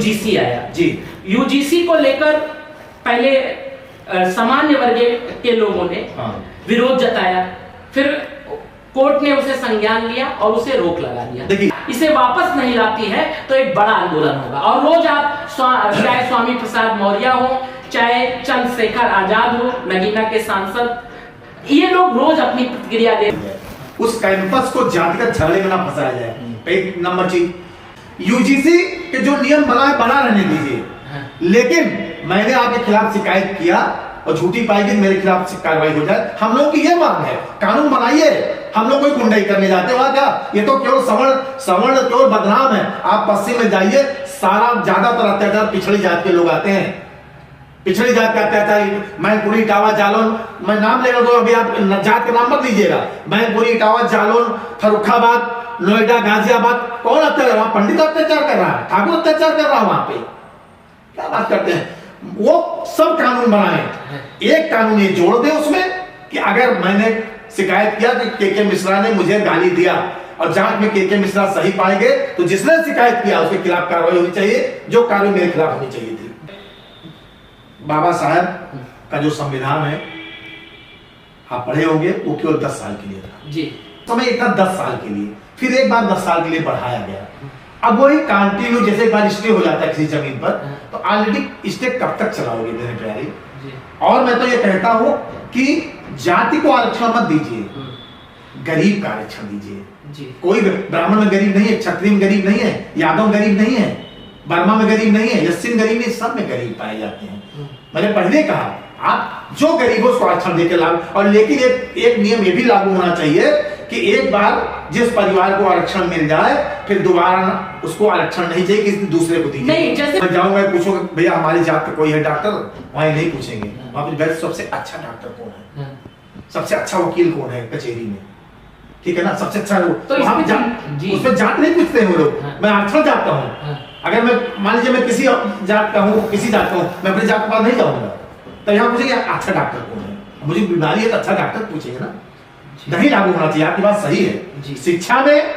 UGC आया जी। UGC को लेकर पहले सामान्य वर्ग के लोगों ने विरोध जताया, फिर कोर्ट ने उसे संज्ञान लिया और उसे रोक लगा दिया। देखिए, इसे वापस नहीं लाती है तो एक बड़ा आंदोलन होगा। और रोज आप चाहे स्वामी प्रसाद मौर्य हो, चाहे चंद्रशेखर आजाद हो, नगीना के सांसद, ये लोग रोज अपनी प्रतिक्रिया दे। उस कैंपस को जातिगत झगड़े में ना फंसाया जाए। एक नंबर चीज, यूजीसी के जो नियम बना रहने दीजिए, लेकिन मैंने आपके खिलाफ शिकायत किया और झूठी पाई गई, मेरे खिलाफ कार्रवाई हो जाए। हम लोग की ये मांग है, कानून बनाइए। हम लोग कोई गुंडाई करने जाते वहां क्या? ये तो केवल सवर्ण केवल बदनाम है। आप पश्चिम में जाइए, सारा ज्यादातर अत्याचार पिछड़ी जात के लोग आते हैं। पिछड़ी जात का अत्याचार, मैनपुरी, इटावा, जालौन, मैं नाम ले रहा हूं, अभी आप जात का नाम मत लीजिएगा। मैनपुरी, इटावा, जालौन, फर्रुखाबाद, नोएडा, गाजियाबाद, कौन अत्याचार? वहां पंडित अत्याचार कर रहा है, ठाकुर अत्याचार कर रहा है वहां पे। क्या बात करते हैं? वो सब कानून बनाए, एक कानून ये जोड़ दे उसमें कि अगर मैंने शिकायत किया कि के मिश्रा ने मुझे गाली दिया और जांच में के मिश्रा सही पाए गए, तो जिसने शिकायत किया उसके खिलाफ कार्रवाई होनी चाहिए, जो कार्रवाई मेरे खिलाफ होनी चाहिए थी। बाबा साहब का जो संविधान है, आप पढ़े होंगे, वो केवल 10 साल के लिए था जी। समय इतना 10 साल के लिए, फिर एक बार 10 साल के लिए बढ़ाया गया। अब वही कंटिन्यू, जैसे एक बार स्टे हो जाता है किसी जमीन पर, तो ऑलरेडी स्टे कब तक चलाओगे मेरे प्यारे? और मैं तो ये कहता हूं कि जाति को आरक्षण मत दीजिए, गरीब का आरक्षण दीजिए। कोई ब्राह्मण में गरीब नहीं है, क्षत्रिय में गरीब नहीं है, यादव गरीब नहीं है, बर्मा में गरीब नहीं है, यस्सिन गरीब नहीं, सब में गरीब पाए जाते हैं। मैंने पहले कहा, आप जो गरीब हो उसको आरक्षण देकर लागू, और लेकिन एक नियम ये भी लागू होना चाहिए कि एक बार जिस परिवार को आरक्षण मिल जाए, फिर दोबारा उसको आरक्षण नहीं चाहिए, किसी दूसरे को दीजिए। नहीं, जैसे मैं जाऊंगा, पूछूंगा भैया हमारी जात का कोई है डॉक्टर, वहां नहीं पूछेंगे। वहां पे सबसे अच्छा डॉक्टर कौन है, सबसे अच्छा वकील कौन है कचहरी में, ठीक है ना, सबसे अच्छा तो उसमें जात नहीं पूछते हैं वो लोग। मैं आरक्षण चाहता हूँ, अगर मैं मान लीजिए मैं किसी जात का हूँ, किसी जात का हूँ, मैं अपने जात के पास नहीं जाऊंगा, तो यहाँ पूछेंगे अच्छा डॉक्टर कौन है। मुझे बीमारी है तो अच्छा डॉक्टर पूछेंगे ना। नहीं लागू होना चाहिए, आपकी बात सही है। शिक्षा में,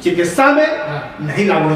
चिकित्सा में नहीं लागू